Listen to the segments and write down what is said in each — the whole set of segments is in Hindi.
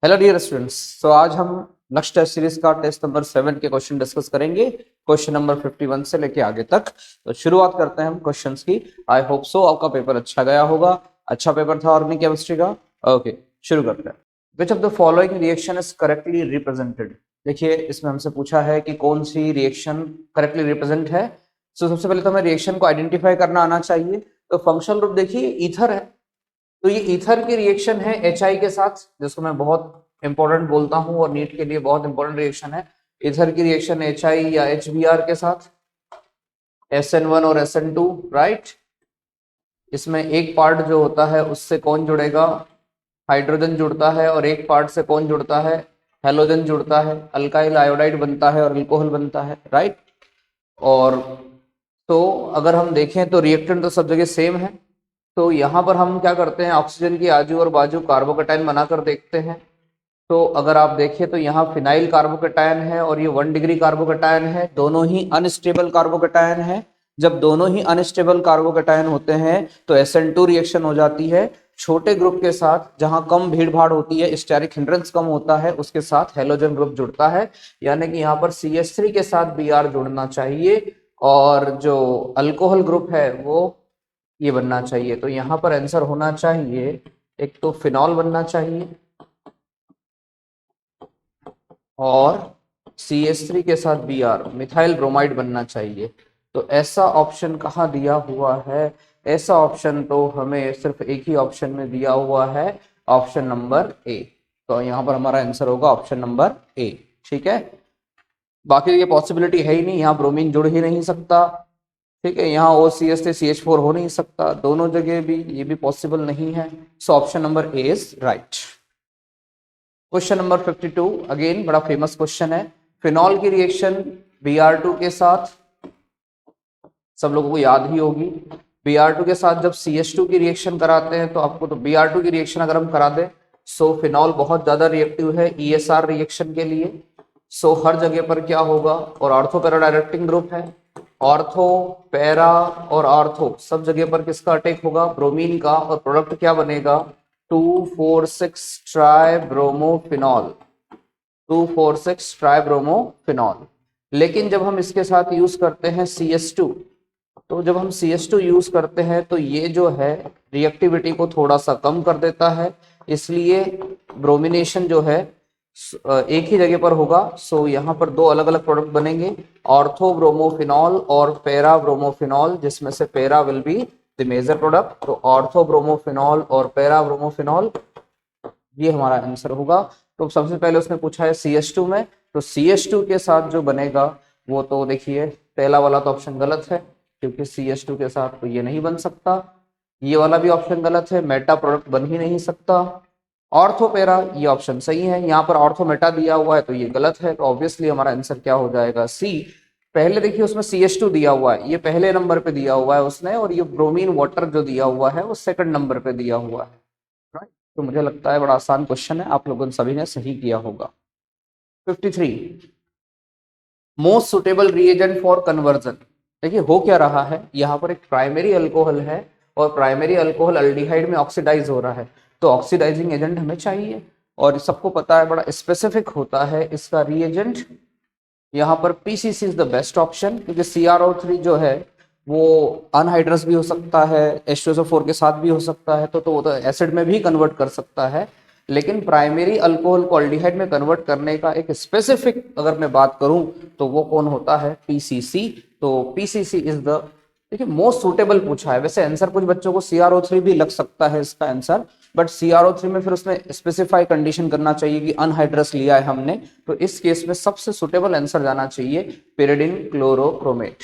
Hello dear students. तो आज हम नेक्स्ट टेस्ट सीरीज का टेस्ट नंबर 7 के क्वेश्चन डिस्कस करेंगे। क्वेश्चन नंबर 51 से लेके आगे तक। तो शुरुआत करते हैं हम क्वेश्चंस की। आई होप सो आपका पेपर अच्छा गया होगा। अच्छा पेपर था ऑर्गेनिक केमिस्ट्री का। ओके, शुरू करते हैं। Which of the following reaction is correctly represented. देखिए, इसमें हमसे पूछा है कि कौन सी रिएक्शन करेक्टली रिप्रेजेंट है। तो सबसे पहले तो हमें रिएक्शन को आइडेंटिफाई करना आना चाहिए। तो फंक्शनल ग्रुप देखिए ईथर है, तो ये ईथर की रिएक्शन है HI के साथ, जिसको मैं बहुत इंपॉर्टेंट बोलता हूं और नीट के लिए बहुत इंपॉर्टेंट रिएक्शन है। ईथर की रिएक्शन HI या HBr के साथ, SN1 और SN2, राइट। इसमें एक पार्ट जो होता है उससे कौन जुड़ेगा, हाइड्रोजन जुड़ता है, और एक पार्ट से कौन जुड़ता है, हेलोजन जुड़ता है। अल्काइल आयोडाइड बनता है और अल्कोहल बनता है, राइट। और तो अगर हम देखें तो रिएक्टेंट तो सब जगह सेम है। तो यहाँ पर हम क्या करते हैं, ऑक्सीजन की आजू और बाजू कार्बोकेटाइन बनाकर देखते हैं। तो अगर आप देखें तो यहाँ फिनाइल कार्बोकेटायन है और ये 1 डिग्री कार्बोकेटायन है, दोनों ही अनस्टेबल कार्बोकेटायन है। जब दोनों ही अनस्टेबल कार्बोकेटायन होते हैं तो SN2 रिएक्शन हो जाती है। छोटे ग्रुप के साथ जहां कम भीड़ भाड़ होती है, स्टेरिक हिंड्रेंस कम होता है, उसके साथ हेलोजन ग्रुप जुड़ता है। यानी कि यहाँ पर CH3 के साथ Br जुड़ना चाहिए और जो अल्कोहल ग्रुप है वो ये बनना चाहिए। तो यहाँ पर आंसर होना चाहिए, एक तो फिनॉल बनना चाहिए और CH3 के साथ Br मिथाइल ब्रोमाइड बनना चाहिए। तो ऐसा ऑप्शन कहाँ दिया हुआ है? ऐसा ऑप्शन तो हमें सिर्फ एक ही ऑप्शन में दिया हुआ है, ऑप्शन नंबर ए। तो यहाँ पर हमारा आंसर होगा ऑप्शन नंबर ए। ठीक है, बाकी ये पॉसिबिलिटी है ही नहीं, यहाँ ब्रोमीन जुड़ ही नहीं सकता। ठीक है, यहाँ OCS से CH4 हो नहीं सकता, दोनों जगह भी ये भी पॉसिबल नहीं है। So option number A is right. Question number 52 again बड़ा फेमस क्वेश्चन है। फिनॉल की रिएक्शन Br2 के साथ सब लोगों को याद ही होगी। Br2 के साथ जब CH2 की रिएक्शन कराते हैं तो आपको, तो Br2 की रिएक्शन अगर हम करा दें, सो फिनॉल बहुत ज्यादा रिएक्टिव है ESR रिएक्शन के लिए। सो हर जगह पर क्या होगा, और ऑर्थो पैरा डायरेक्टिंग ग्रुप है, ऑर्थो पैरा और ऑर्थो सब जगह पर किसका अटैक होगा, ब्रोमीन का, और प्रोडक्ट क्या बनेगा, 2,4,6 ट्राइब्रोमोफिनॉल, 2,4,6 ट्राइब्रोमोफिनॉल। लेकिन जब हम इसके साथ यूज करते हैं CH2, तो जब हम CH2 यूज करते हैं तो ये जो है रिएक्टिविटी को थोड़ा सा कम कर देता है, इसलिए ब्रोमिनेशन जो है एक ही जगह पर होगा। सो यहाँ पर दो अलग अलग प्रोडक्ट बनेंगे, ऑर्थोब्रोमोफिनॉल और पैराब्रोमोफिनॉल, जिसमें से para will be the major product. तो ऑर्थोब्रोमोफिनॉल और पैराब्रोमोफिनॉल ये हमारा आंसर होगा। तो सबसे पहले उसने पूछा है CH2 में, तो CH2 के साथ जो बनेगा वो, तो देखिए पहला वाला तो ऑप्शन गलत है, क्योंकि CH2 के साथ तो ये नहीं बन सकता। ये वाला भी ऑप्शन गलत है, मेटा प्रोडक्ट बन ही नहीं सकता। ऑर्थोपेरा ये ऑप्शन सही है, यहाँ पर ऑर्थोमेटा दिया हुआ है तो ये गलत है। तो ऑब्वियसली हमारा आंसर क्या हो जाएगा, सी। पहले देखिए उसमें CH2 दिया हुआ है, ये पहले नंबर पे दिया हुआ है उसने, और ये ब्रोमीन वाटर जो दिया हुआ है वो सेकंड नंबर पे दिया हुआ है। राइट, तो मुझे लगता है बड़ा आसान क्वेश्चन है, आप लोगों ने सभी ने सही किया होगा। 53 most suitable reagent for conversion. देखिए हो क्या रहा है, यहाँ पर एक प्राइमरी अल्कोहल है और प्राइमरी अल्कोहल अल्डिहाइड में ऑक्सीडाइज हो रहा है, तो ऑक्सीडाइजिंग एजेंट हमें चाहिए, और सबको पता है बड़ा स्पेसिफिक होता है इसका रिएजेंट। यहाँ पर PCC is the best option, क्योंकि CrO3 जो है वो अनहाइड्रस भी हो सकता है, H2SO4 के साथ भी हो सकता है, तो वो तो एसिड में भी कन्वर्ट कर सकता है। लेकिन प्राइमरी अल्कोहल को अल्डिहाइड में कन्वर्ट करने का एक स्पेसिफिक अगर मैं बात करूं तो वो कौन होता है, PCC। तो PCC इज द, देखिए मोस्ट सुटेबल पूछा है। वैसे आंसर कुछ बच्चों को CrO3 भी लग सकता है इसका आंसर, बट CrO3 में फिर उसमें स्पेसिफाई कंडीशन करना चाहिए कि अनहाइड्रस लिया है हमने, तो इस केस में सबसे सुटेबल आंसर जाना चाहिए pyridine क्लोरोक्रोमेट।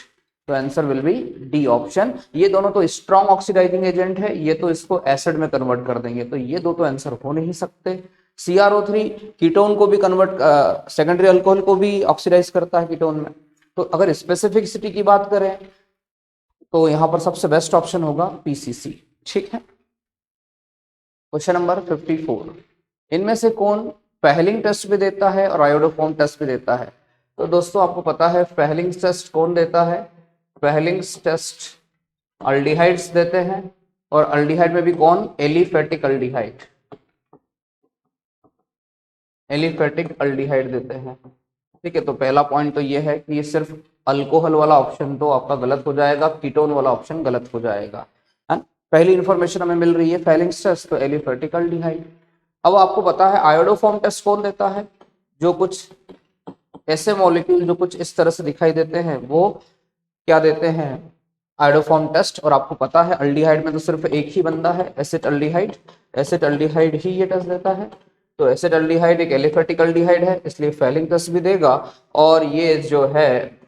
तो answer will B D option. ये दोनों तो स्ट्रॉन्ग ऑक्सीडाइजिंग एजेंट है, ये तो इसको एसिड में कन्वर्ट कर देंगे, तो ये दो तो आंसर हो नहीं सकते। CrO3 कीटोन को भी कन्वर्ट, सेकेंडरी अल्कोहल को भी ऑक्सीडाइज करता है कीटोन में। तो अगर स्पेसिफिसिटी की बात करें तो यहां पर सबसे बेस्ट ऑप्शन होगा PCC। ठीक है, क्वेश्चन नंबर 54 इनमें से कौन पहलिंग टेस्ट भी देता है और आयोडोफॉर्म टेस्ट भी देता है? तो दोस्तों आपको पता है पहलिंग टेस्ट कौन देता है, पहलिंग टेस्ट अल्डिहाइड्स देते हैं, और अल्डिहाइड में भी कौन, एलिफेटिक अल्डिहाइड। एलिफेटिक अल्डिहाइड देते हैं। ठीक है, तो पहला पॉइंट तो ये है कि ये सिर्फ अल्कोहल वाला ऑप्शन तो आपका गलत हो जाएगा, कीटोन वाला ऑप्शन गलत हो जाएगा, है ना। पहली इंफॉर्मेशन हमें मिल रही है फेलिंग्स टेस्ट, तो एलिफेटिक अल्डिहाइड। अब आपको पता है आयोडोफॉर्म टेस्ट कौन देता है? जो कुछ ऐसे मॉलिक्यूल जो कुछ इस तरह से दिखाई देते हैं वो क्या देते हैं? Iodoform test. और आपको पता है अल्डिहाइड में तो सिर्फ एक ही बंदा है, एसिड अल्डिहाइड। एसिड अल्डिहाइड ही ये टेस्ट देता है। तो एसिड अल्डिहाइड एक एलिफेटिक अल्डिहाइड है, इसलिए फेलिंग टेस्ट भी देगा और ये जो है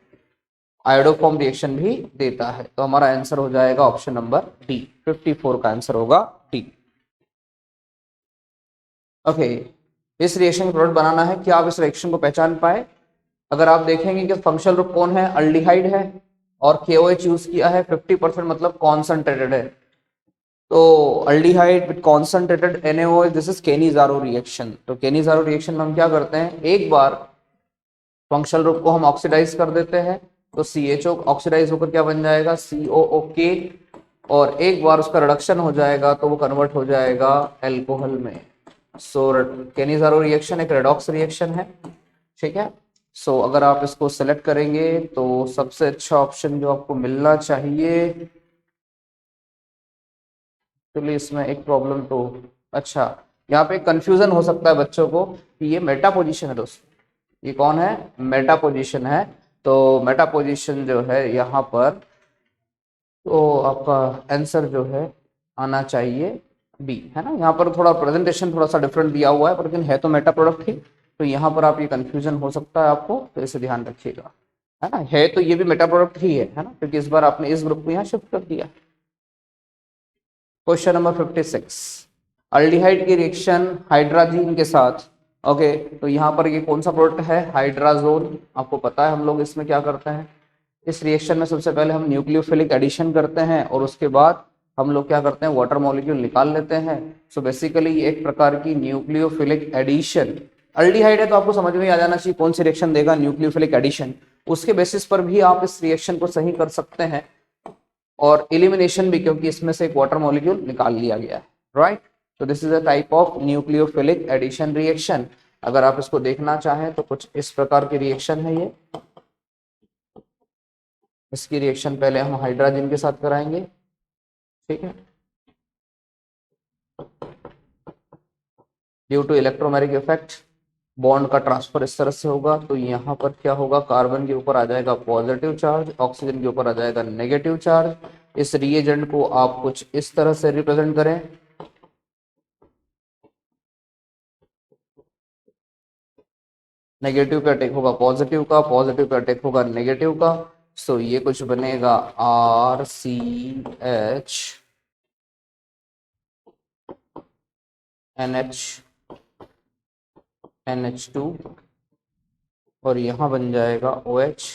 आयोडोफॉर्म रिएक्शन भी देता है। तो हमारा आंसर हो जाएगा ऑप्शन नंबर डी, 54 का आंसर होगा डी। ओके, इस रिएक्शन का प्रोडक्ट बनाना है, क्या आप इस रिएक्शन को पहचान पाए? अगर आप देखेंगे कि फंक्शनल ग्रुप कौन है, अल्डिहाइड है और KOH यूज किया है 50%, मतलब कॉन्सेंट्रेटेड है। तो aldehyde with concentrated NaOH, this is Cannizzaro reaction. तो केनी-ज़ारो रिएक्शन में हम क्या करते हैं, एक बार फंक्शनल ग्रुप को हम ऑक्सीडाइज कर देते हैं, तो CHO ऑक्सीडाइज होकर क्या बन जाएगा, COOK, और एक बार उसका रिडक्शन हो जाएगा तो वो कन्वर्ट हो जाएगा एल्कोहल में। सो केनी-ज़ारो रिएक्शन एक रेडॉक्स रिएक्शन है, ठीक है। सो अगर आप इसको सेलेक्ट करेंगे तो सबसे अच्छा ऑप्शन जो आपको मिलना चाहिए, चलिए इसमें एक प्रॉब्लम तो, अच्छा यहाँ पे कंफ्यूजन हो सकता है बच्चों को कि ये मेटा पोजीशन है दोस्तों, ये कौन है, मेटा पोजीशन है। तो मेटा पोजीशन जो है यहाँ पर, तो आपका आंसर जो है आना चाहिए बी, है ना। यहाँ पर थोड़ा प्रेजेंटेशन थोड़ा सा डिफरेंट दिया हुआ है, पर लेकिन है तो मेटा प्रोडक्ट ही। तो यहाँ पर आप ये कंफ्यूजन हो सकता है आपको, तो इसे ध्यान रखिएगा, है ना। है तो ये भी मेटा प्रोडक्ट ही है ना, क्योंकि इस बार आपने इस ग्रुप को यहाँ शिफ्ट कर दिया। क्वेश्चन नंबर 56, अल्डिहाइड की रिएक्शन हाइड्राजीन के साथ, ओके। तो यहाँ पर ये कौन सा प्रोडक्ट है, हाइड्राजोन। आपको पता है हम लोग इसमें क्या करते हैं, इस रिएक्शन में सबसे पहले हम न्यूक्लियोफिलिक एडिशन करते हैं और उसके बाद हम लोग क्या करते हैं, वाटर मॉलिक्यूल निकाल लेते हैं। सो बेसिकली एक प्रकार की न्यूक्लियोफिलिक एडिशन, अल्डिहाइड है तो आपको समझ में आ जाना चाहिए कौन सी रिएक्शन देगा, न्यूक्लियोफिलिक एडिशन। उसके बेसिस पर भी आप इस रिएक्शन को सही कर सकते हैं, और एलिमिनेशन भी, क्योंकि इसमें से एक वाटर मॉलिक्यूल निकाल लिया गया है, राइट। तो this is a type of nucleophilic addition reaction. अगर आप इसको देखना चाहें तो कुछ इस प्रकार की रिएक्शन है ये। इसकी रिएक्शन पहले हम हाइड्रोजन के साथ कराएंगे, ठीक है। Due to electromagnetic effect bond का ट्रांसफर इस तरह से होगा, तो यहाँ पर क्या होगा, कार्बन के ऊपर आ जाएगा पॉजिटिव चार्ज, ऑक्सीजन के ऊपर आ जाएगा नेगेटिव चार्ज। इस रिएजेंट को आप कुछ इस तरह से रिप्रेजेंट करें, नेगेटिव का अटैक होगा पॉजिटिव का, पॉजिटिव का अटैक होगा नेगेटिव का। सो ये कुछ बनेगा RCH NH2 और यहाँ बन जाएगा OH।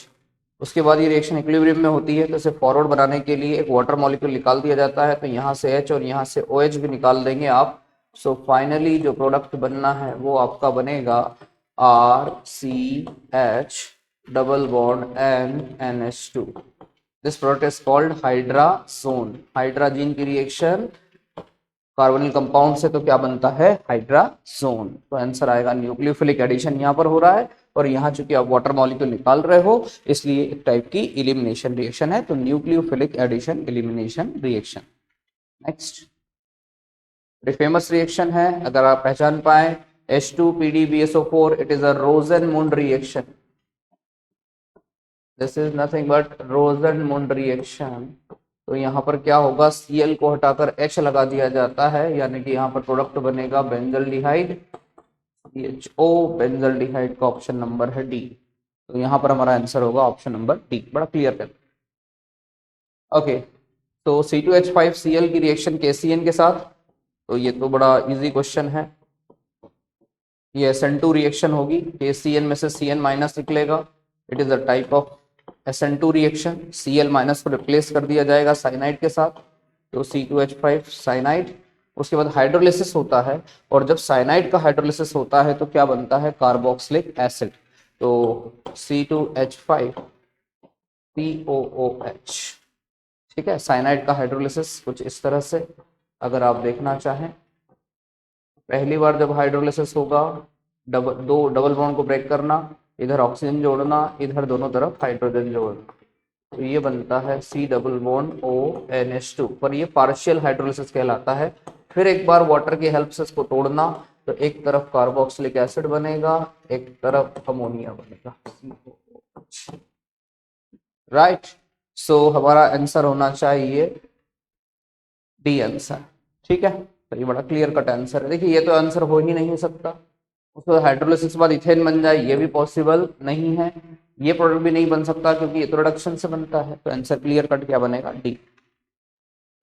उसके बाद ये रिएक्शन इक्विलिब्रियम में होती है, तो इसे फॉरवर्ड बनाने के लिए एक वाटर मॉलिक्यूल निकाल दिया जाता है, तो यहाँ से H और यहाँ से OH भी निकाल देंगे आप। सो फाइनली जो प्रोडक्ट बनना है वो आपका बनेगा RCH double bond NH2। This product is called hydrazone. Hydrazine की रिएक्शन कार्बोनिल कंपाउंड से तो क्या बनता है, हाइड्राजोन। तो आंसर आएगा न्यूक्लियोफिलिक एडिशन यहाँ पर हो रहा है, और यहाँ चूंकि आप वाटर मॉलिक्यूल निकाल रहे हो इसलिए एक टाइप की एलिमिनेशन रिएक्शन है, तो nucleophilic addition elimination reaction. Next famous reaction है, अगर आप पहचान पाए, H2PdBSO4, it is a Rosenmund reaction. This is nothing but Rosenmund reaction. तो यहाँ पर क्या होगा, Cl को हटाकर H लगा दिया जाता है, यानी कि यहाँ पर प्रोडक्ट बनेगा बेंजल्डिहाइड, CHO बेंजल्डिहाइड का ऑप्शन नंबर है डी। तो यहाँ पर हमारा आंसर होगा ऑप्शन नंबर डी, बड़ा क्लियर कर। ओके, तो C2H5Cl की रिएक्शन KCN के साथ, तो ये तो बड़ा इजी क्वेश्चन है। ये SN2 रिएक्शन होगी, KCN में से Cn माइनस निकलेगा, it is a type of SN2 reaction. Cl minus को रिप्लेस कर दिया जाएगा साइनाइड के साथ, तो C2H5 साइनाइड। उसके बाद हाइड्रोलिसिस होता है, और जब साइनाइड का हाइड्रोलिसिस होता है तो क्या बनता है, कार्बोक्सिलिक एसिड। तो C2H5 COOH, ठीक है। साइनाइड का हाइड्रोलिसिस कुछ इस तरह से, अगर आप देखना चाहें, पहली बार जब हाइड्रोलिसिस होगा दो डबल बॉन्ड को ब्रेक करना, इधर ऑक्सीजन जोड़ना, इधर दोनों तरफ हाइड्रोजन जोड़ना, तो ये बनता है C डबल बॉन्ड ONH2, पर ये पार्शियल हाइड्रोलिसिस कहलाता है। फिर एक बार वाटर की हेल्प से इसको तोड़ना, तो एक तरफ कार्बोक्सिलिक एसिड बनेगा, एक तरफ अमोनिया बनेगा, राइट। सो हमारा आंसर होना चाहिए डी आंसर, ठीक है। तो ये बड़ा क्लियर कट आंसर है। देखिए ये तो आंसर हो ही नहीं सकता, उसको हाइड्रोलिसिस के बाद इथेन बन जाए, ये भी पॉसिबल नहीं है। ये प्रोडक्ट भी नहीं बन सकता क्योंकि ये तो रिडक्शन से बनता है। तो आंसर क्लियर कट क्या बनेगा, डी।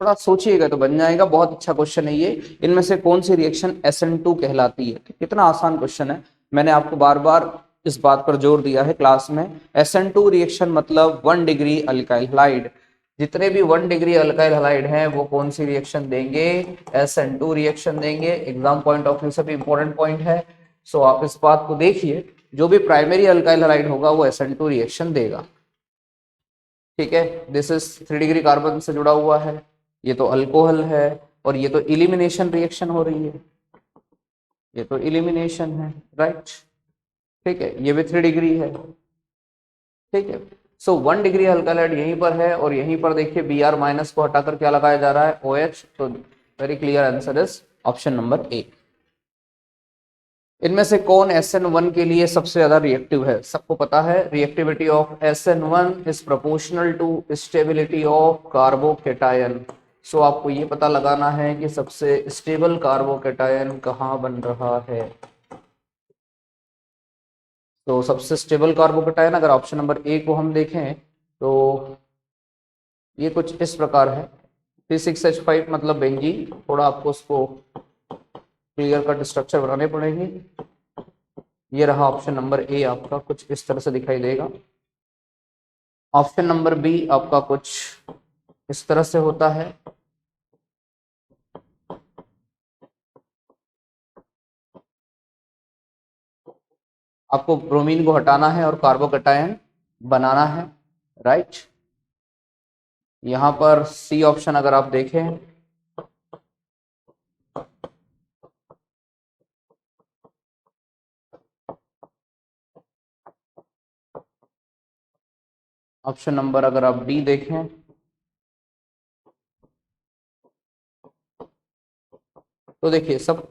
थोड़ा सोचिएगा तो बन जाएगा। बहुत अच्छा क्वेश्चन है ये। इनमें से कौन सी रिएक्शन SN2 कहलाती है? कितना आसान क्वेश्चन है। मैंने आपको बार बार इस बात पर जोर दिया है क्लास में। SN2 रिएक्शन मतलब 1 डिग्री अल्काइल हैलाइड। जितने भी 1 डिग्री अल्काइल हैलाइड हैं वो कौन सी रिएक्शन देंगे, SN2 रिएक्शन देंगे। एग्जाम पॉइंट ऑफ व्यू से भी इंपॉर्टेंट पॉइंट है। सो आप इस बात को देखिए, जो भी प्राइमरी अल्काइल हैलाइड होगा वो SN2 रिएक्शन देगा, ठीक है। दिस इज 3 डिग्री कार्बन से जुड़ा हुआ है, ये तो अल्कोहल है, और ये तो इलिमिनेशन रिएक्शन हो रही है, ये तो इलिमिनेशन है, राइट, ठीक है। ये भी 3 डिग्री है, ठीक है। सो 1 डिग्री अल्कालाइड यहीं पर है, और यहीं पर देखिए Br माइनस को हटाकर क्या लगाया जा रहा है, OH। तो very clear answer is option number ए। इनमें से कौन SN1 के लिए सबसे ज्यादा रिएक्टिव है? सबको पता है, reactivity of SN1 is proportional to stability of carbocation. So आपको ये पता लगाना है कि सबसे स्टेबल कार्बोकेटायन कहाँ बन रहा है। तो सबसे स्टेबल कार्बोकेटायन अगर ऑप्शन नंबर ए को हम देखें तो ये कुछ इस प्रकार है, C6H5 मतलब बेंजीन। थोड़ा आपको उसको क्लियर कट स्ट्रक्चर बनाने पड़ेंगे। ये रहा ऑप्शन नंबर ए आपका, कुछ इस तरह से दिखाई देगा। ऑप्शन नंबर बी आपका कुछ इस तरह से होता है। आपको ब्रोमीन को हटाना है और कार्बोकेटायन बनाना है, राइट। यहां पर सी ऑप्शन अगर आप देखें, ऑप्शन नंबर अगर आप डी देखें, तो देखिए सब,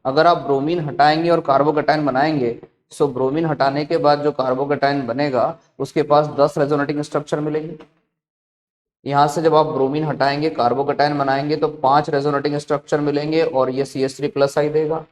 अगर आप ब्रोमीन हटाएंगे और कार्बोकेटायन बनाएंगे, सो ब्रोमीन हटाने के बाद जो कार्बोकेटायन बनेगा उसके पास 10 रेजोनेटिंग स्ट्रक्चर मिलेंगे। यहाँ से जब आप ब्रोमीन हटाएंगे कार्बोकेटायन बनाएंगे तो 5 रेजोनेटिंग स्ट्रक्चर मिलेंगे, और ये CH3 प्लस आई देगा।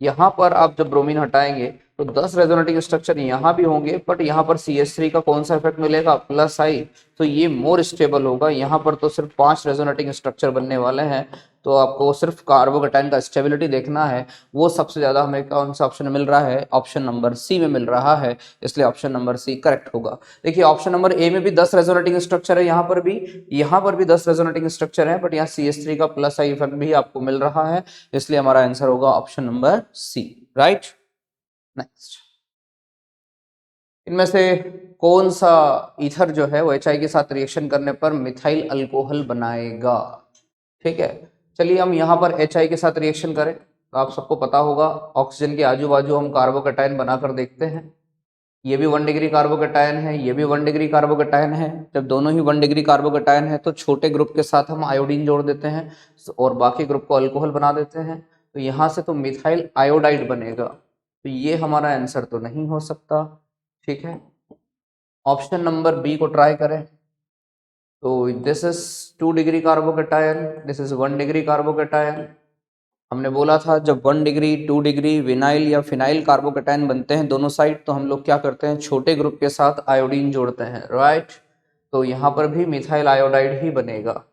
यहाँ पर आप जब ब्रोमीन हटाएंगे तो 10 रेजोनेटिंग स्ट्रक्चर यहाँ भी होंगे, बट यहाँ पर CH3 का कौन सा इफेक्ट मिलेगा, प्लस आई। तो ये मोर स्टेबल होगा। यहाँ पर तो सिर्फ 5 रेजोनेटिंग स्ट्रक्चर बनने वाले हैं। तो आपको सिर्फ कार्बोकेटाइन का स्टेबिलिटी देखना है, वो सबसे ज्यादा हमें कौन सा ऑप्शन मिल रहा है, ऑप्शन नंबर सी में मिल रहा है। इसलिए ऑप्शन नंबर सी करेक्ट होगा। देखिए ऑप्शन नंबर ए में भी 10 रेजोनेटिंग स्ट्रक्चर है, यहाँ पर भी 10 रेजोनेटिंग स्ट्रक्चर है, बट यहाँ CH3 का प्लस आई इफेक्ट भी आपको मिल रहा है। इसलिए हमारा आंसर होगा option number C, right. Next, इनमें से कौन सा ईथर जो है वो HI के साथ रिएक्शन करने पर मिथाइल अल्कोहल बनाएगा, ठीक है। चलिए हम यहाँ पर HI के साथ रिएक्शन करें तो आप सबको पता होगा, ऑक्सीजन के आजू बाजू हम कार्बोकेटायन बनाकर देखते हैं। ये भी 1 डिग्री कार्बोकेटायन है, ये भी 1 डिग्री कार्बोकेटायन है। जब दोनों ही 1 डिग्री कार्बोकेटायन है तो छोटे ग्रुप के साथ हम आयोडीन जोड़ देते हैं और बाकी ग्रुप को अल्कोहल बना देते हैं। तो यहाँ से तो मिथाइल आयोडाइड बनेगा। तो ये हमारा आंसर तो नहीं हो सकता, ठीक है। ऑप्शन नंबर बी को ट्राई करें। तो this is 2 degree carbocation, this is 1 degree carbocation. हमने बोला था जब 1 डिग्री 2 डिग्री विनाइल या फिनाइल कार्बोकेटायन बनते हैं दोनों साइड, तो हम लोग क्या करते हैं, छोटे ग्रुप के साथ आयोडीन जोड़ते हैं, राइट। तो यहाँ पर भी मिथाइल आयोडाइड ही बनेगा।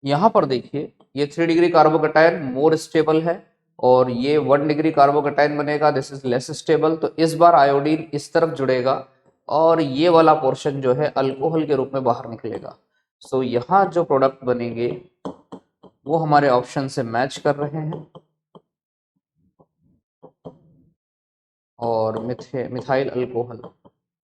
यहाँ पर देखिए ये 3 डिग्री कार्बोकेटायन मोर स्टेबल है, और ये 1 डिग्री कार्बोकेटायन बनेगा, दिस इज लेस स्टेबल। तो इस बार आयोडीन इस तरफ जुड़ेगा और ये वाला पोर्शन जो है अल्कोहल के रूप में बाहर निकलेगा। सो यहाँ जो प्रोडक्ट बनेंगे वो हमारे ऑप्शन से मैच कर रहे हैं, और मिथाइल अल्कोहल।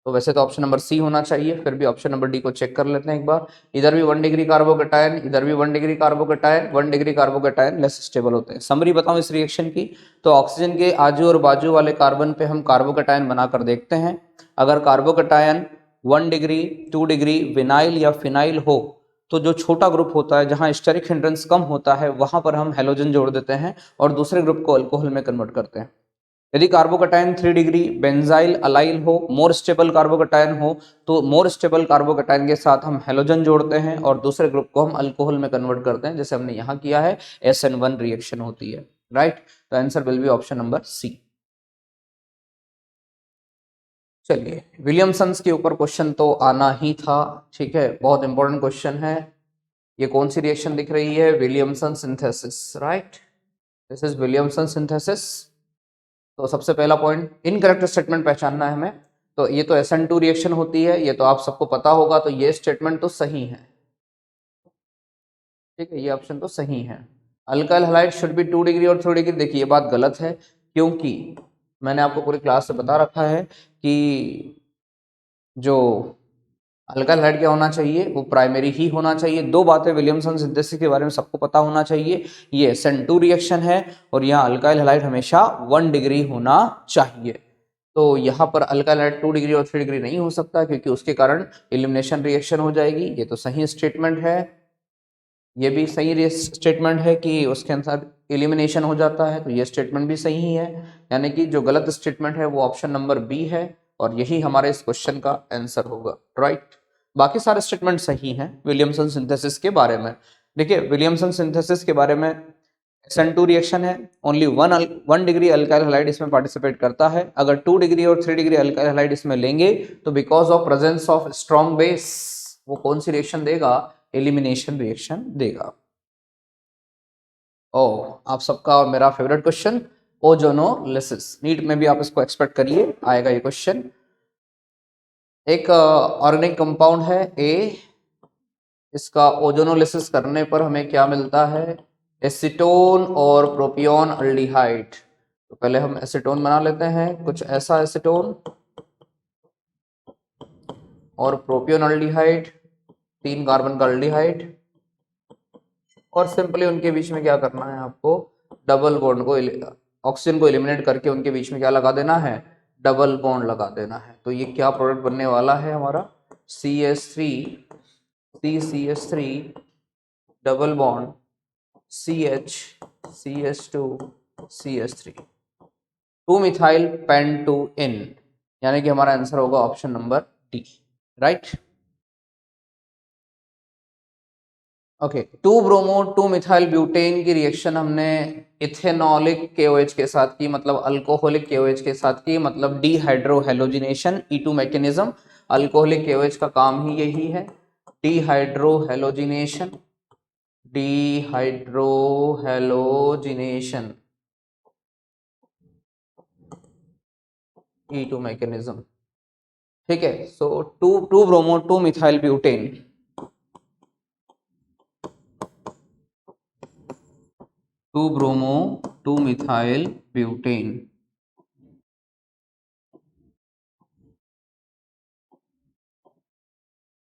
तो वैसे तो ऑप्शन नंबर सी होना चाहिए, फिर भी ऑप्शन नंबर डी को चेक कर लेते हैं एक बार। इधर भी 1 डिग्री कार्बोकेटायन, इधर भी 1 degree carbocation, 1 degree carbocation less stable होते हैं। समरी बताऊं इस रिएक्शन की, तो ऑक्सीजन के आजू और बाजू वाले कार्बन पे हम कार्बोकेटायन बनाकर देखते हैं। अगर कार्बोकेटायन 1 डिग्री 2 डिग्री विनाइल या फिनाइल हो तो जो छोटा ग्रुप होता है जहां स्टेरिक हिंड्रेंस कम होता है वहां पर हम हेलोजन जोड़ देते हैं और दूसरे ग्रुप को अल्कोहल में कन्वर्ट करते हैं। यदि कार्बोकेटायन 3 डिग्री बेंजाइल अलाइल हो, मोर स्टेबल कार्बोकेटायन हो, तो मोर स्टेबल कार्बोकेटायन के साथ हम हेलोजन जोड़ते हैं और दूसरे ग्रुप को हम अल्कोहल में कन्वर्ट करते हैं, जैसे हमने यहाँ किया है। SN1 रिएक्शन होती है, राइट। तो answer will be option number C. चलिए, विलियमसन्स के ऊपर क्वेश्चन तो आना ही था, ठीक है, बहुत इंपॉर्टेंट क्वेश्चन है। ये कौन सी रिएक्शन दिख रही है? Williamson synthesis, right, this is Williamson synthesis. तो सबसे पहला पॉइंट, इनकरेक्ट स्टेटमेंट पहचानना है हमें। तो ये तो SN2 रिएक्शन होती है, ये तो आप सबको पता होगा, तो ये स्टेटमेंट तो सही है, ठीक है, ये ऑप्शन तो सही है। Alkyl halide should be 2 degree और 3 डिग्री, देखिए ये बात गलत है, क्योंकि मैंने आपको पूरी क्लास से बता रखा है कि जो अल्काइल हैलाइड क्या होना चाहिए, वो प्राइमरी ही होना चाहिए। दो बातें विलियमसन सिंथेसिस के बारे में सबको पता होना चाहिए, ये SN2 रिएक्शन है और यहाँ अल्काइल हैलाइड हमेशा 1 डिग्री होना चाहिए। तो यहाँ पर अल्काइल हैलाइड 2 डिग्री और 3 डिग्री नहीं हो सकता, क्योंकि उसके कारण एलिमिनेशन रिएक्शन हो जाएगी। ये तो सही स्टेटमेंट है, ये भी सही स्टेटमेंट है कि उसके अंदर एलिमिनेशन हो जाता है, तो ये स्टेटमेंट भी सही है। यानी कि जो गलत स्टेटमेंट है वो ऑप्शन नंबर बी है, और यही हमारे इस क्वेश्चन का आंसर होगा, राइट। बाकी सारे स्टेटमेंट सही हैं विलियमसन सिंथेसिस के बारे में। देखिए, विलियमसन सिंथेसिस के बारे में SN2 रिएक्शन है, ओनली 1 डिग्री अल्काइल हैलाइड इसमें पार्टिसिपेट करता है। अगर 2 डिग्री और 3 डिग्री अल्काइल हैलाइड इसमें लेंगे तो because of presence of strong base वो कौन सी रिएक्शन देगा? एलिमिनेशन रिएक्शन देगा। ओ, आप सबका और मेरा फेवरेट क्वेश्चन, ओजोनोलिसिस। नीट में भी आप इसको एक्सपेक्ट करिए, आएगा ये क्वेश्चन। एक ऑर्गेनिक कंपाउंड है ए, इसका ओजोनोलिसिस करने पर हमें क्या मिलता है? एसीटोन और प्रोपियोन अल्डिहाइड। तो पहले हम एसीटोन बना लेते हैं, कुछ ऐसा एसीटोन और प्रोपियोन अल्डिहाइड, 3 कार्बन का अल्डिहाइड, और सिंपली उनके बीच में क्या करना है आपको? डबल बॉन्ड को, ऑक्सीजन को एलिमिनेट करके उनके बीच में क्या लगा देना है? डबल बॉन्ड लगा देना है। तो ये क्या प्रोडक्ट बनने वाला है हमारा? CH3 CCH3 double bond CH CH2 CH3 2 methyl pentene, यानी कि हमारा आंसर होगा option number D, right. Okay, 2 bromo 2 methyl butane की रिएक्शन हमने इथेनॉलिक KOH के साथ की, मतलब अल्कोहलिक KOH के साथ की, मतलब dehydrohalogenation E2 mechanism. Alcoholic KOH का काम ही यही है, डीहाइड्रोहेलोजिनेशन, डीहाइड्रोहेलोजिनेशन E2 मैकेनिज्म, ठीक है। सो 2 bromo 2 methyl butane, 2 bromo 2 methyl butane,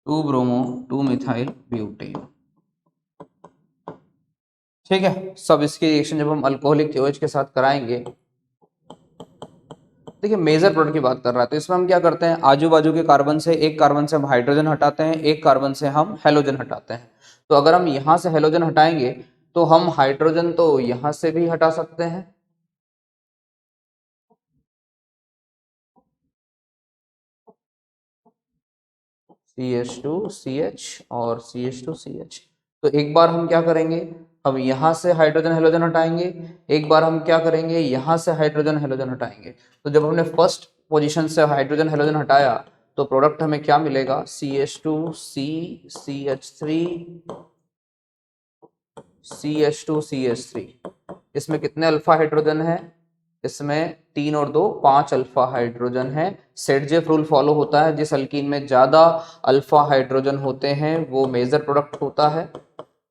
2 bromo 2 methyl butane, ठीक है। सब इसकी रिएक्शन जब हम अल्कोहलिक KOH के साथ कराएंगे, देखिए मेजर प्रोडक्ट की बात कर रहा है, तो इसमें हम क्या करते हैं? आजू बाजू के कार्बन से, एक कार्बन से हम हाइड्रोजन हटाते हैं, एक कार्बन से हम हेलोजन हटाते हैं। तो अगर हम यहां से हेलोजन हटाएंगे तो हम हाइड्रोजन तो यहां से भी हटा सकते हैं, CH2CH और CH2CH। तो एक बार हम क्या करेंगे? हम यहां से हाइड्रोजन हेलोजन हटाएंगे, एक बार हम क्या करेंगे? यहां से हाइड्रोजन हेलोजन हटाएंगे। तो जब हमने फर्स्ट पोजीशन से हाइड्रोजन हेलोजन हटाया तो प्रोडक्ट हमें क्या मिलेगा? CH2C CH3 CH2 CH3। इसमें कितने अल्फा हाइड्रोजन है? इसमें 3 और 2 5 अल्फा हाइड्रोजन है। सेटजेफ रूल फॉलो होता है, जिस अल्कीन में ज्यादा अल्फा हाइड्रोजन होते हैं वो मेजर प्रोडक्ट होता है।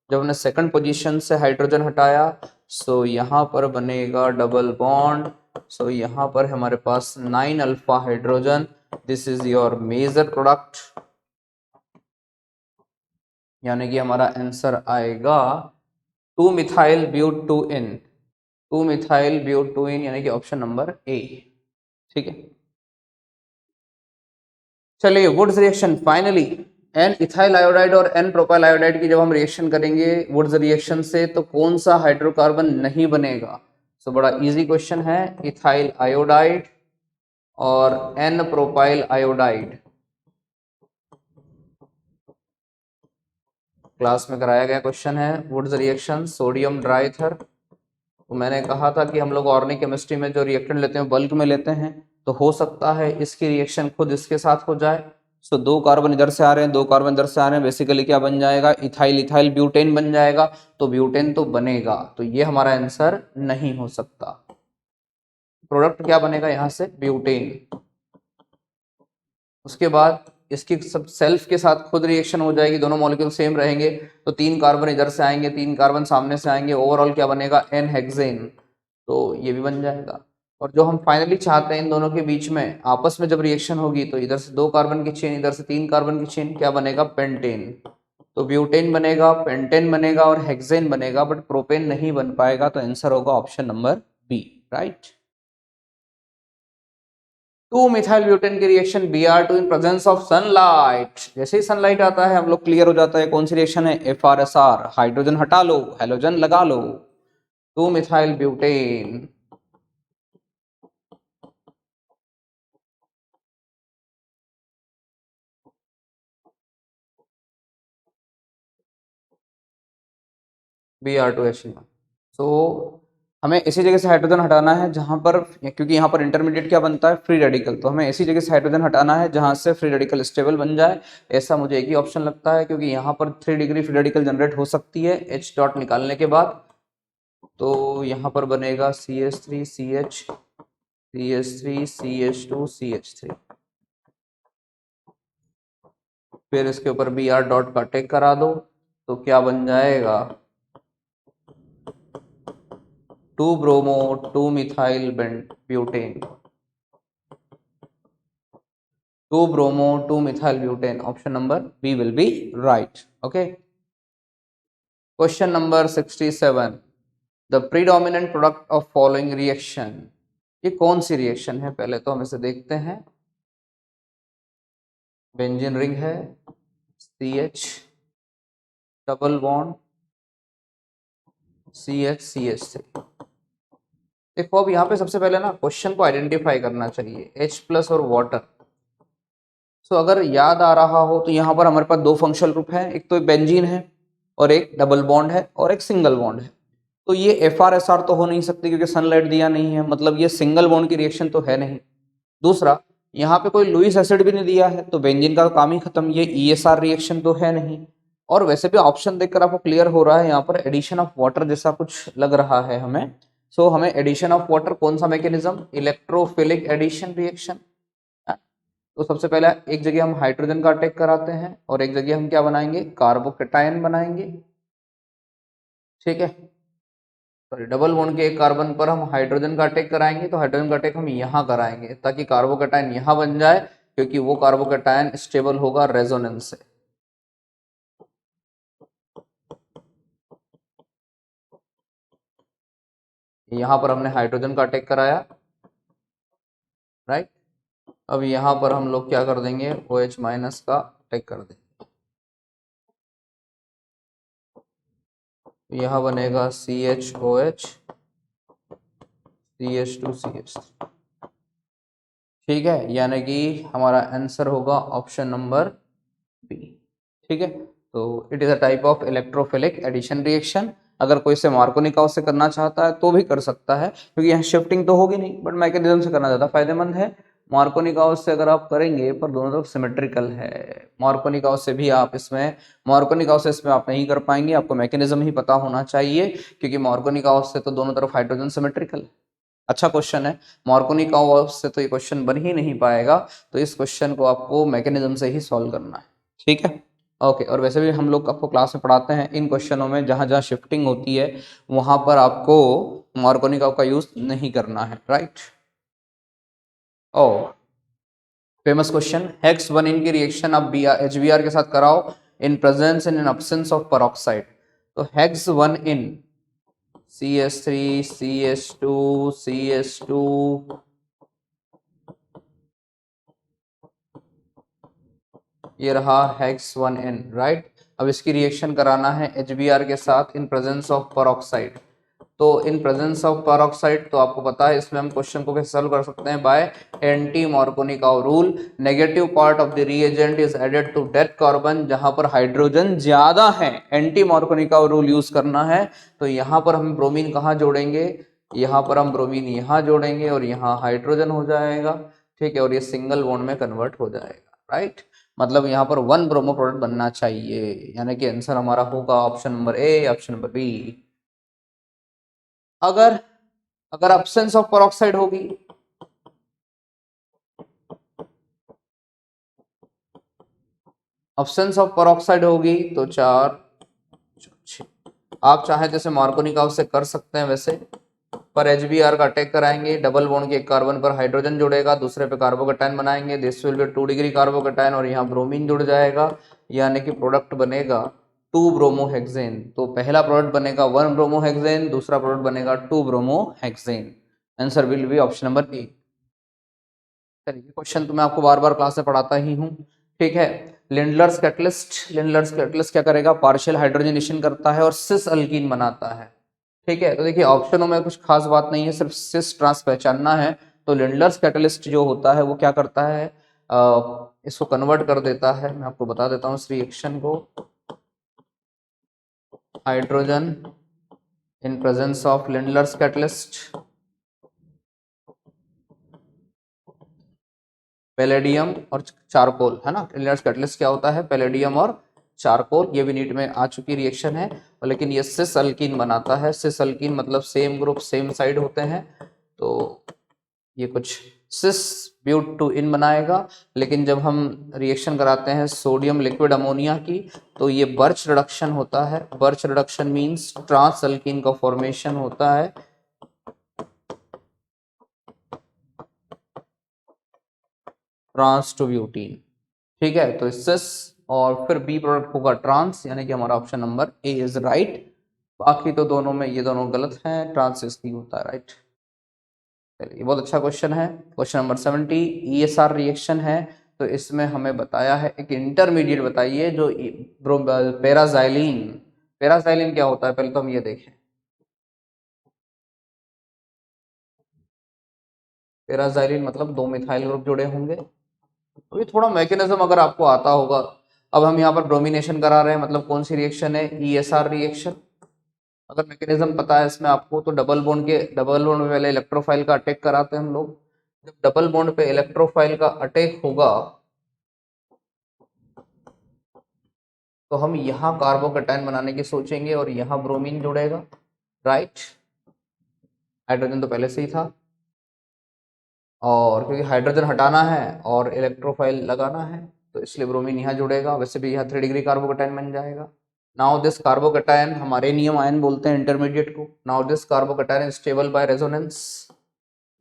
जब हमने सेकंड पोजीशन से हाइड्रोजन हटाया सो यहाँ पर बनेगा डबल बॉन्ड, सो यहाँ पर हमारे पास 9 alpha hydrogen, this is your major product, यानी कि हमारा आंसर आएगा 2 मिथाइल ब्यूटोइन, 2 मिथाइल ब्यूटोइन यानी कि ऑप्शन नंबर ए। ठीक है, चलिए Wurtz reaction finally n ethyl iodide और एन प्रोपाइल आयोडाइड की जब हम रिएक्शन करेंगे वुड्स रिएक्शन से तो कौन सा हाइड्रोकार्बन नहीं बनेगा। सो बड़ा इजी क्वेश्चन है, इथाइल आयोडाइड और एन प्रोपाइल आयोडाइड क्लास में कराया गया क्वेश्चन है। वुड्स रिएक्शन सोडियम ड्राइथर, तो मैंने कहा था कि हम लोग ऑर्गेनिक केमिस्ट्री में जो रिएक्टेंट लेते हैं बल्क में लेते हैं, तो हो सकता है इसकी रिएक्शन खुद इसके साथ हो जाए। सो 2 कार्बन इधर से आ रहे हैं, 2 कार्बन इधर से आ रहे हैं, बेसिकली क्या बन जाएगा, इथाइल इथाइल ब्यूटेन बन जाएगा। तो ब्यूटेन तो बनेगा, तो ये हमारा आंसर नहीं हो सकता। प्रोडक्ट क्या बनेगा यहाँ से, ब्यूटेन। उसके बाद इसकी सब सेल्फ के साथ खुद रिएक्शन हो जाएगी, दोनों मॉलिक्यूल सेम रहेंगे, तो 3 कार्बन इधर से आएंगे, 3 कार्बन सामने से आएंगे, ओवरऑल क्या बनेगा, एन हेक्सेन, तो ये भी बन जाएगा। और जो हम फाइनली चाहते हैं इन दोनों के बीच में आपस में जब रिएक्शन होगी तो इधर से 2 कार्बन की चेन, इधर से 3 कार्बन की चेन, क्या बनेगा, पेंटेन। तो ब्यूटेन बनेगा, पेंटेन बनेगा और हेक्सेन बनेगा, बट प्रोपेन नहीं बन पाएगा, तो आंसर होगा option number B, right. 2 methyl butane की reaction Br2 in presence of sunlight, जैसे ही सनलाइट आता है हम लोग क्लियर हो जाता है कौन सी रिएक्शन है, FrSr, हाइड्रोजन हटा लो, हैलोजन लगा लो, 2 मिथाइल ब्यूटेन। Br2H9। सो हमें ऐसी जगह से हाइड्रोजन हटाना है जहां पर, क्योंकि यहाँ पर इंटरमीडिएट क्या बनता है, फ्री रेडिकल, तो हमें ऐसी जगह से हाइड्रोजन हटाना है जहां से फ्री रेडिकल स्टेबल बन जाए। ऐसा मुझे एक ही ऑप्शन लगता है, क्योंकि यहाँ पर 3 डिग्री फ्री रेडिकल जनरेट हो सकती है H डॉट निकालने के बाद। तो यहाँ पर बनेगा CH3 CH CH3 CH2 CH3, फिर इसके ऊपर Br डॉट का टेक करा दो, तो क्या बन जाएगा, 2 bromo 2 methyl butane, 2 bromo 2 methyl butane, option number B will be right. Okay, question number 67, the predominant product of following reaction, ये कौन सी रिएक्शन है, पहले तो हम इसे देखते हैं। बेंजीन रिंग है, CH double bond CH CH3। देखो अब यहाँ पे सबसे पहले ना क्वेश्चन को आइडेंटिफाई करना चाहिए, H प्लस और वाटर। सो अगर याद आ रहा हो तो यहाँ पर हमारे पास 2 फंक्शनल ग्रुप हैं, एक तो बेंजीन है और एक डबल बॉन्ड है और एक सिंगल बॉन्ड है। तो ये FrSr तो हो नहीं सकती क्योंकि सनलाइट दिया नहीं है, मतलब ये सिंगल बॉन्ड की रिएक्शन तो है नहीं। दूसरा, यहाँ पे कोई लुईस एसिड भी नहीं दिया है, तो बेंजीन का काम ही खत्म, ये ESR रिएक्शन तो है नहीं। और वैसे भी ऑप्शन देखकर आपको क्लियर हो रहा है यहाँ पर एडिशन ऑफ वाटर जैसा कुछ लग रहा है हमें। सो हमें एडिशन ऑफ वाटर, कौन सा मैकेनिज्म, इलेक्ट्रोफिलिक एडिशन रिएक्शन। तो सबसे पहले एक जगह हम हाइड्रोजन का अटैक कराते हैं और एक जगह हम क्या बनाएंगे, कार्बोकेटायन बनाएंगे। ठीक है, सॉरी, डबल बॉन्ड के एक कार्बन पर हम हाइड्रोजन का अटैक कराएंगे, तो हाइड्रोजन का अटैक हम यहाँ कराएंगे ताकि कार्बोकेटायन यहाँ बन जाए, क्योंकि वो कार्बोकेटायन स्टेबल होगा रेजोनेंस से। यहाँ पर हमने हाइड्रोजन का अटैक कराया, राइट। अब यहाँ पर हम लोग क्या कर देंगे, OH माइनस का अटैक कर देंगे, यहाँ बनेगा CHOH CH2 CH3। ठीक है, यानी कि हमारा आंसर होगा ऑप्शन नंबर बी। ठीक है, तो it is a type of electrophilic addition reaction. अगर कोई इसे मार्कोनिकाउ से करना चाहता है तो भी कर सकता है, क्योंकि यहाँ शिफ्टिंग तो होगी नहीं, बट मैकेनिज्म से करना ज़्यादा फायदेमंद है। मार्कोनिकाउ से अगर आप करेंगे पर दोनों तरफ सिमेट्रिकल है, मार्कोनिकाउ से भी आप इसमें, मार्कोनिकाउ से इसमें आप नहीं कर पाएंगे, आपको मैकेनिज्म ही पता होना चाहिए, क्योंकि मार्कोनिकाउ से तो दोनों तरफ हाइड्रोजन सिमेट्रिकल। अच्छा क्वेश्चन है, मार्कोनिकाउ से तो ये क्वेश्चन बन ही नहीं पाएगा, तो इस क्वेश्चन को आपको मैकेनिज्म से ही सॉल्व करना है। ठीक है, ओके। और वैसे भी हम लोग आपको क्लास में पढ़ाते हैं इन क्वेश्चनों में जहाँ जहाँ शिफ्टिंग होती है वहाँ पर आपको मार्कोनिकाउ का यूज नहीं करना है, राइट। ओ फेमस क्वेश्चन, हेक्स 1 इन की रिएक्शन आप HBr के साथ कराओ in presence and in absence of peroxide. तो हेक्स 1 इन CH3 CH2 CH2 ये रहा हेक्स 1N, राइट। अब इसकी रिएक्शन कराना है HBr के साथ इन प्रेजेंस ऑफ पेरोक्साइड। तो इन प्रेजेंस ऑफ पेरोक्साइड, तो आपको पता है इसमें हम क्वेश्चन को कैसे सॉल्व कर सकते हैं, by anti Markovnikov rule. Negative part of the reagent is added to that carbon, जहां पर हाइड्रोजन ज्यादा है, एंटी मार्कोनिकॉव रूल यूज करना है। तो यहाँ पर हम ब्रोमीन कहाँ जोड़ेंगे, यहाँ पर हम ब्रोमीन यहाँ जोड़ेंगे और यहाँ हाइड्रोजन हो जाएगा, ठीक है, और ये सिंगल बॉन्ड में कन्वर्ट हो जाएगा, राइट। मतलब यहाँ पर 1 ब्रोमो प्रोडक्ट बनना चाहिए, यानी कि आंसर हमारा होगा option number A, option number B. अगर अगर एब्सेंस ऑफ पेरोक्साइड होगी, एब्सेंस ऑफ पेरोक्साइड होगी तो 4 6, आप चाहे जैसे मार्कोनिकॉव से कर सकते हैं वैसे, पर HBr का अटैक कराएंगे, डबल बॉन्ड के एक कार्बन पर हाइड्रोजन जुड़ेगा, दूसरे पे कार्बोकेटाइन बनाएंगे, this will be 2 degree carbocation, और यहाँ ब्रोमीन जुड़ जाएगा, यानी कि प्रोडक्ट बनेगा 2 ब्रोमोहेक्सेन। तो पहला प्रोडक्ट बनेगा 1 ब्रोमोहेक्सेन, दूसरा प्रोडक्ट बनेगा 2 bromohexane. Answer will be option number A. चलिए, क्वेश्चन तो मैं आपको बार बार क्लास में पढ़ाता ही हूँ, ठीक है। लिंडलर्स कैटलिस्ट क्या करेगा, पार्शियल हाइड्रोजनेशन करता है और सिस अल्कीन बनाता है, ठीक है। तो देखिए ऑप्शनों में कुछ खास बात नहीं है, सिर्फ सिस ट्रांस पहचानना है। तो लिंडलर्स कैटलिस्ट जो होता है वो क्या करता है, इसको कन्वर्ट कर देता है। मैं आपको बता देता हूँ इस रिएक्शन को, hydrogen in presence of Lindlar's catalyst, palladium और चारकोल, है ना। लिंडलर्स कैटलिस्ट क्या होता है, पैलेडियम और चारकोल, ये भी नीट में आ चुकी रिएक्शन है, लेकिन ये सिस अल्कीन बनाता है। सिस अल्कीन मतलब सेम ग्रुप सेम साइड होते हैं, तो ये कुछ सिस ब्यूट टू इन बनाएगा। लेकिन जब हम रिएक्शन कराते हैं सोडियम लिक्विड अमोनिया की, तो ये बर्च रिडक्शन होता है। Birch reduction means trans alkene का फॉर्मेशन होता है, ट्रांस टू ब्यूटीन, ठीक है। तो सिस और फिर बी प्रोडक्ट होगा ट्रांस, यानी कि हमारा option number A is right. बाकी तो दोनों में ये दोनों गलत हैं, ट्रांस सिस नहीं होता है, राइट। चलिए, बहुत अच्छा क्वेश्चन है। क्वेश्चन नंबर 70, ESR रिएक्शन है, तो इसमें हमें बताया है एक इंटरमीडिएट बताइए जो पैराजाइलिन। पैराजाइलिन क्या होता है, पहले तो हम ये देखें। पैराजाइलिन मतलब 2 मिथाइल ग्रुप जुड़े होंगे, तो ये थोड़ा मैकेनिज्म अगर आपको आता होगा। अब हम यहाँ पर ब्रोमिनेशन करा रहे हैं, मतलब कौन सी रिएक्शन है, ESR रिएक्शन। अगर मैकेनिज्म पता है इसमें आपको, तो डबल बॉन्ड में पहले इलेक्ट्रोफाइल का अटैक कराते हैं हम लोग। जब डबल बॉन्ड पे इलेक्ट्रोफाइल का अटैक होगा, तो हम यहाँ कार्बोकेटाइन बनाने की सोचेंगे और यहाँ ब्रोमीन जुड़ेगा, राइट। हाइड्रोजन तो पहले से ही था, और क्योंकि हाइड्रोजन हटाना है और इलेक्ट्रोफाइल लगाना है, तो इसलिए ब्रोमीन यहाँ जुड़ेगा। वैसे भी यहाँ 3 डिग्री कार्बोकेटाइन बन जाएगा। नाउ दिस कार्बोकेटाइन, हमारे नियम आयन बोलते हैं इंटरमीडिएट को। Now this carbocation stable by resonance,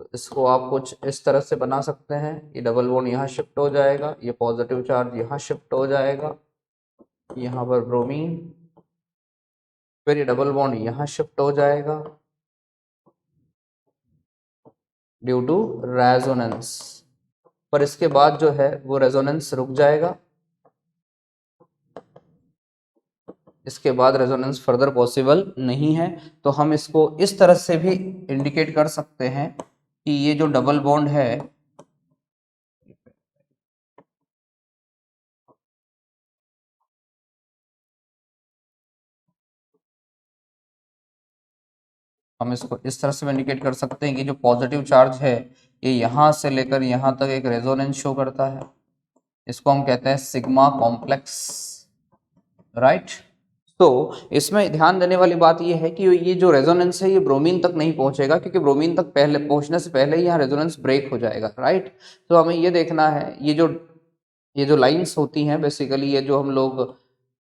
तो इसको आप कुछ इस तरह से बना सकते हैं। ये डबल बॉन्ड यहाँ शिफ्ट हो जाएगा, ये पॉजिटिव चार्ज यहाँ शिफ्ट हो जाएगा, यहाँ पर ब्रोमीन, फिर ये डबल बॉन्ड यहाँ शिफ्ट हो जाएगा ड्यू टू रेजोनेंस। पर इसके बाद जो है वो रेजोनेंस रुक जाएगा, इसके बाद रेजोनेंस फर्दर पॉसिबल नहीं है। तो हम इसको इस तरह से भी इंडिकेट कर सकते हैं कि ये जो डबल बॉन्ड है, हम इसको इस तरह से इंडिकेट कर सकते हैं कि जो पॉजिटिव चार्ज है ये यहाँ से लेकर यहाँ तक एक रेजोनेंस शो करता है। इसको हम कहते हैं सिग्मा कॉम्प्लेक्स, राइट। तो इसमें ध्यान देने वाली बात ये है कि ये जो रेजोनेंस है ये ब्रोमीन तक नहीं पहुंचेगा, क्योंकि ब्रोमीन तक पहले पहुंचने से पहले ही यहाँ रेजोनेंस ब्रेक हो जाएगा, राइट। तो हमें ये देखना है, ये जो लाइंस होती हैं बेसिकली, ये जो हम लोग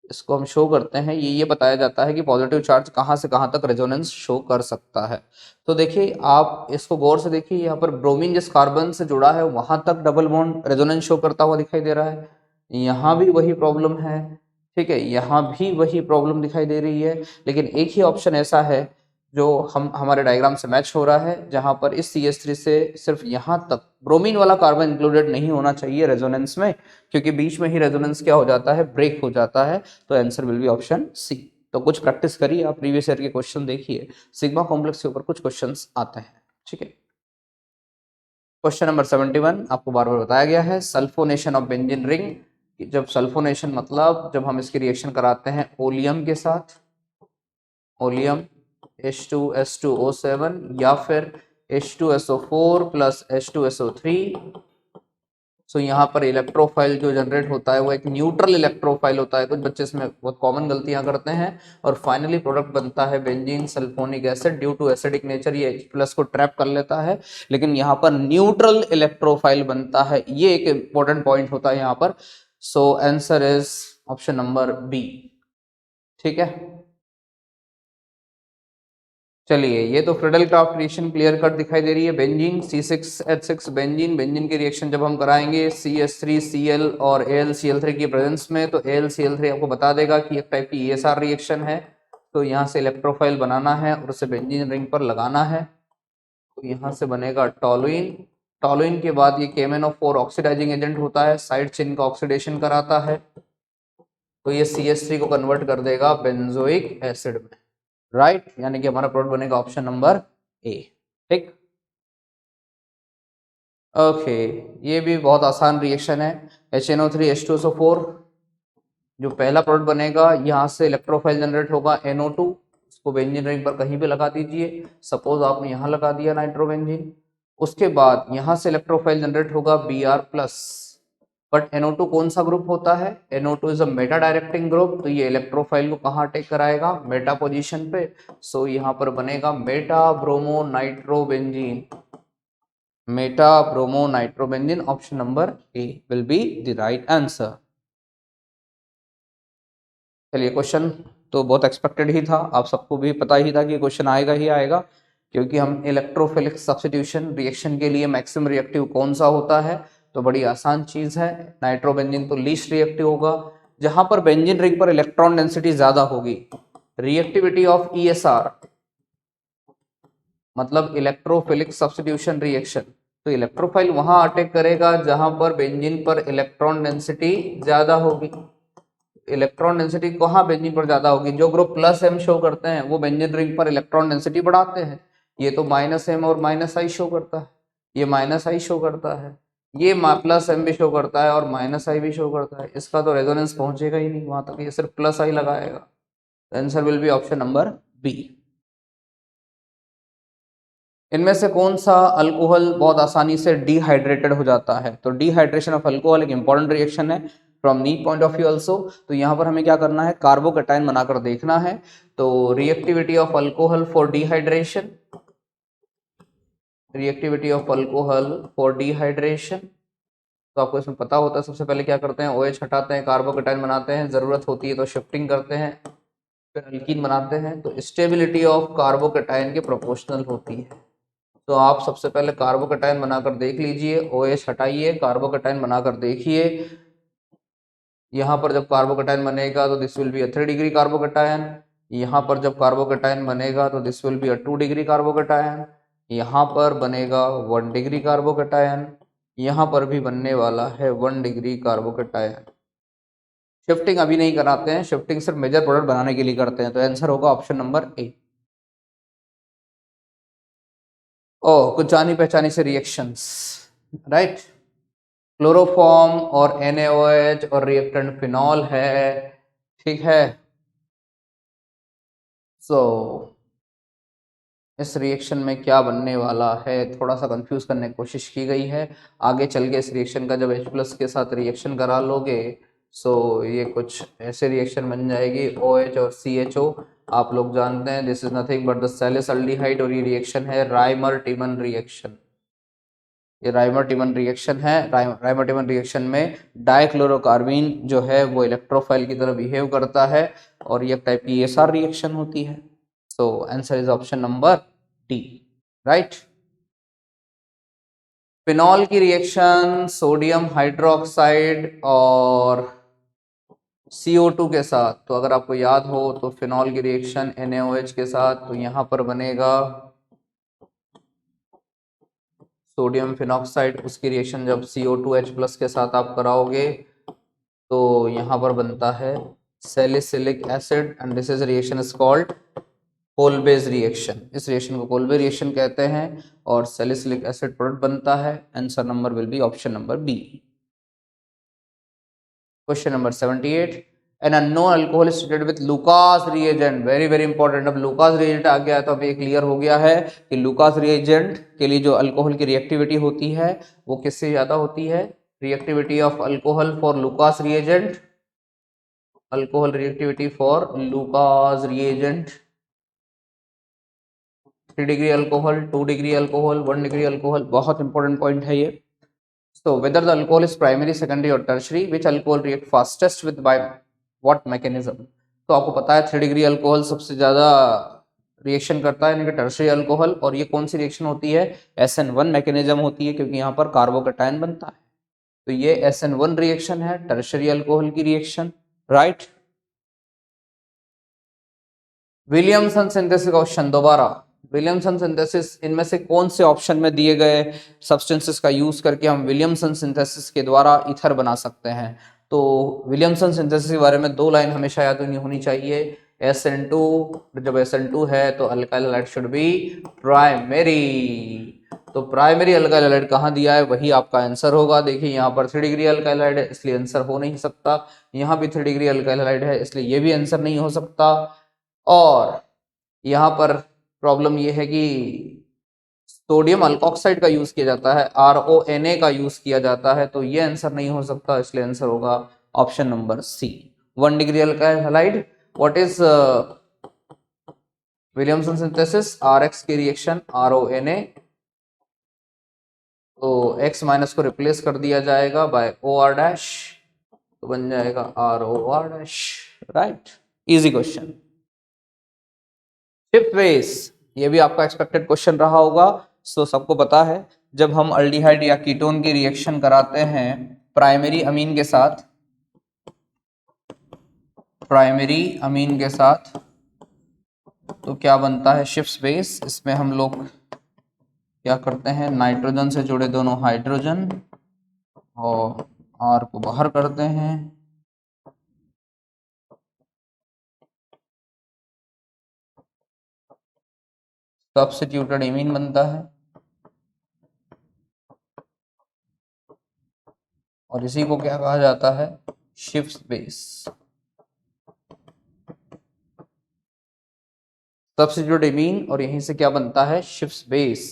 इसको हम शो करते हैं, ये बताया जाता है कि पॉजिटिव चार्ज कहाँ से कहाँ तक रेजोनेंस शो कर सकता है। तो देखिए आप इसको गौर से देखिए, यहाँ पर ब्रोमीन जिस कार्बन से जुड़ा है वहां तक डबल बॉन्ड रेजोनेंस शो करता हुआ दिखाई दे रहा है, यहाँ भी वही प्रॉब्लम है, ठीक है, यहाँ भी वही प्रॉब्लम दिखाई दे रही है। लेकिन एक ही ऑप्शन ऐसा है जो हम हमारे डायग्राम से मैच हो रहा है, जहां पर इस CH3 से सिर्फ यहाँ तक ब्रोमीन वाला कार्बन इंक्लूडेड नहीं होना चाहिए रेजोनेंस में, क्योंकि बीच में ही रेजोनेंस क्या हो जाता है, ब्रेक हो जाता है। तो answer will be option C. तो कुछ प्रैक्टिस करिए, आप प्रीवियस ईयर के क्वेश्चन देखिए, सिग्मा कॉम्प्लेक्स के ऊपर कुछ क्वेश्चंस आते हैं, ठीक है। क्वेश्चन नंबर 71 आपको बार बार बताया गया है, सल्फोनेशन ऑफ बेंजीन रिंग। जब सल्फोनेशन मतलब जब हम इसकी रिएक्शन कराते हैं ओलियम के साथ, ओलियम H2S2O7 या फिर H2SO4 प्लस H2SO3, सो यहाँ पर इलेक्ट्रोफाइल जो जनरेट होता है वो एक न्यूट्रल इलेक्ट्रोफाइल होता है। कुछ बच्चे इसमें बहुत कॉमन गलतियां करते हैं, और फाइनली प्रोडक्ट बनता है benzene sulphonic acid. Due to acidic nature ये H+ को ट्रैप कर लेता है, लेकिन यहाँ पर न्यूट्रल इलेक्ट्रोफाइल बनता है, ये एक इंपॉर्टेंट पॉइंट होता है यहाँ पर। So answer is option number B, ठीक है। चलिए, ये तो Friedel Crafts reaction clear cut दिखाई दे रही है। बेंजीन C6H6 बेंजीन, बेंजीन की रिएक्शन जब हम कराएंगे CH3Cl और AlCl3 की प्रेजेंस में, तो AlCl3 आपको बता देगा कि एक टाइप की ESR रिएक्शन है। तो यहाँ से इलेक्ट्रोफाइल बनाना है और उसे बेंजीन रिंग पर लगाना है। तो यहाँ से बनेगा टॉलुइन। टॉलुइन के बाद ये KMnO4 ऑक्सीडाइजिंग एजेंट होता है, साइड चेन का ऑक्सीडेशन कराता है, तो ये CH3 को कन्वर्ट कर देगा बेंजोइक एसिड में, राइट। यानी कि हमारा प्रोडक्ट बनेगा ऑप्शन नंबर ए, ठीक। ओके, ये भी बहुत आसान रिएक्शन है। HNO3 H2SO4, जो पहला प्रोडक्ट बनेगा यहाँ से इलेक्ट्रोफाइल जनरेट होगा NO2, उसको बेंजीन रिंग पर कहीं भी लगा दीजिए। सपोज आपने यहाँ लगा दिया नाइट्रोबेंजीन, उसके बाद यहाँ से इलेक्ट्रोफाइल जनरेट होगा Br+। बट NO2 कौन सा ग्रुप होता है, NO2 is a Meta directing group, तो ये इलेक्ट्रोफाइल को कहाँ अटैक कराएगा, मेटा पोजीशन पे। सो यहाँ पर बनेगा Meta bromo nitrobenzene, Meta bromo nitrobenzene. Option number A will be the right answer. चलिए, क्वेश्चन तो बहुत एक्सपेक्टेड ही था, आप सबको भी पता ही था कि क्वेश्चन आएगा ही आएगा, क्योंकि हम इलेक्ट्रोफिलिक सब्स्टिट्यूशन रिएक्शन के लिए मैक्सिमम रिएक्टिव कौन सा होता है, तो बड़ी आसान चीज है, नाइट्रोबेंजीन तो लीस्ट रिएक्टिव होगा। जहां पर बेंजीन रिंग पर इलेक्ट्रॉन डेंसिटी ज्यादा होगी, रिएक्टिविटी ऑफ ESR मतलब इलेक्ट्रोफिलिक सब्स्टिट्यूशन रिएक्शन, तो इलेक्ट्रोफाइल वहां अटैक करेगा जहां पर बेंजीन पर इलेक्ट्रॉन डेंसिटी ज्यादा होगी। इलेक्ट्रॉन डेंसिटी कहाँ बेंजीन पर ज्यादा होगी, जो ग्रुप +M शो करते हैं वो बेंजीन रिंग पर इलेक्ट्रॉन डेंसिटी बढ़ाते हैं। ये तो -M और -I शो करता है, ये -I शो करता है, ये +M भी शो करता है और -I भी शो करता है। इसका तो रेजोनेंस पहुंचेगा ही नहीं वहां तक, ये सिर्फ +I लगाएगा। Answer will be option number B. इनमें से कौन सा अल्कोहल बहुत आसानी से डिहाइड्रेटेड हो जाता है, तो डिहाइड्रेशन ऑफ अल्कोहल एक इंपॉर्टेंट रिएक्शन है from NEET point of view also. तो यहाँ पर हमें क्या करना है, कार्बोकैटायन बनाकर देखना है। तो reactivity of alcohol for dehydration, reactivity of alcohol for dehydration, तो आपको इसमें पता होता है सबसे पहले क्या करते हैं, OH हटाते हैं, कार्बोकैटायन बनाते हैं, जरूरत होती है तो शिफ्टिंग करते हैं, फिर अल्कीन बनाते हैं। तो स्टेबिलिटी ऑफ कार्बोकैटायन के प्रोपोर्शनल होती है। तो आप सबसे पहले कार्बोकैटायन बनाकर देख लीजिए, OH हटाइए, कार्बोकैटायन बनाकर देखिए। यहाँ पर जब कार्बोकैटायन बनेगा तो this will be a 3 degree carbocation, यहाँ पर जब कार्बोकैटायन बनेगा तो this will be a 2 degree carbocation, यहाँ पर बनेगा 1 डिग्री कार्बोकैटायन, यहाँ पर भी बनने वाला है 1 डिग्री कार्बोकैटायन। शिफ्टिंग अभी नहीं कराते हैं, शिफ्टिंग सिर्फ मेजर प्रोडक्ट बनाने के लिए करते हैं। तो आंसर होगा ऑप्शन नंबर ए। ओ, कुछ जानी पहचानी से रिएक्शंस, राइट। क्लोरोफॉर्म और NaOH और रिएक्टेंट फिनॉल है, ठीक है। सो इस रिएक्शन में क्या बनने वाला है, थोड़ा सा कंफ्यूज करने की कोशिश की गई है। आगे चल के इस रिएक्शन का जब H+ के साथ रिएक्शन करा लोगे, सो ये कुछ ऐसे रिएक्शन बन जाएगी OH और CHO। आप लोग जानते हैं this is nothing but the salicylaldehyde, और ये रिएक्शन है राइमर टिमन रिएक्शन। ये राइमर-टिमन रिएक्शन है। राइमर-टिमन रिएक्शन में डाइक्लोरोकार्बीन जो है वो इलेक्ट्रोफाइल की तरह बिहेव करता है और ये एक टाइप की ESR रिएक्शन होती है। सो answer is option number D, right. Phenol की रिएक्शन सोडियम हाइड्रोक्साइड और CO2 के साथ, तो अगर आपको याद हो तो फिनॉल की रिएक्शन NaOH के साथ, तो यहाँ पर बनेगा सोडियम फिनॉक्साइड। उसकी रिएक्शन जब CO2H+ के साथ आप कराओगे तो यहाँ पर बनता है salicylic acid and this is reaction is called Kolbe's reaction. इस रिएक्शन को कोलबे रिएक्शन कहते हैं और सैलिसिलिक एसिड प्रोडक्ट बनता है। Answer number will be option number B. Question number 78, an unknown alcohol is treated with Lucas reagent. Very very important. अब लुकास रिएजेंट आ गया तो अब ये क्लियर हो गया है कि लुकास रिएजेंट के लिए जो अल्कोहल की रिएक्टिविटी होती है वो किससे ज्यादा होती है? Reactivity of alcohol for Lucas reagent, alcohol reactivity for Lucas reagent, 3 degree alcohol, 2 degree alcohol, 1 degree alcohol. बहुत इंपॉर्टेंट पॉइंट है ये। So whether the alcohol is primary, secondary or tertiary, which alcohol react fastest with by what mechanism? तो आपको पता है 3 डिग्री अल्कोहल सबसे ज्यादा रिएक्शन करता है, यानी कि टर्शियरी अल्कोहल। और ये कौन सी रिएक्शन होती है? SN1 मैकेनिज्म होती है, क्योंकि यहाँ पर कार्बोकैटायन बनता है। तो ये SN1 रिएक्शन है, टर्शियरी अल्कोहल की reaction, right. Williamson synthesis question दोबारा। विलियमसन सिंथेसिस, इनमें से कौन से ऑप्शन में दिए गए सब्सटेंसेस का यूज करके हम विलियमसन सिंथेसिस के द्वारा ईथर बना सकते हैं? तो विलियमसन सिंथेसिस के बारे में 2 लाइन हमेशा याद होनी चाहिए। SN2, जब SN2 है तो alkyl halide should be primary. तो प्राइमरी अल्काइल हैलाइड कहाँ दिया है, वही आपका आंसर होगा। देखिए यहाँ पर 3 डिग्री अल्काइल हैलाइड है, इसलिए आंसर हो नहीं सकता। यहाँ भी 3 डिग्री अल्काइल हैलाइड है, इसलिए ये भी आंसर नहीं हो सकता। और यहाँ पर प्रॉब्लम ये है कि सोडियम अल्कोक्साइड का यूज किया जाता है, RONA का यूज किया जाता है, तो ये आंसर नहीं हो सकता, इसलिए आंसर होगा option number C, 1 degree alkyl halide. What is Williamson synthesis? RX की रिएक्शन RONA, तो X माइनस को रिप्लेस कर दिया जाएगा बाय OR डैश, तो बन जाएगा ROR dash, right. Easy question. Shift base, ये भी आपका एक्सपेक्टेड क्वेश्चन रहा होगा। सो सबको पता है, जब हम अल्डिहाइड या कीटोन की रिएक्शन कराते हैं प्राइमरी अमीन के साथ, प्राइमरी अमीन के साथ, तो क्या बनता है? Shift base. इसमें हम लोग क्या करते हैं? नाइट्रोजन से जुड़े दोनों हाइड्रोजन और R को बाहर करते हैं, सब्स्टिट्यूटेड इमीन बनता है, और इसी को क्या कहा जाता है? Shift base. सब्स्टिट्यूट इमीन और यहीं से क्या बनता है? शिफ्ट बेस,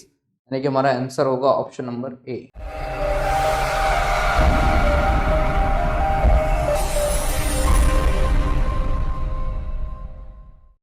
यानी कि हमारा आंसर होगा ऑप्शन नंबर ए।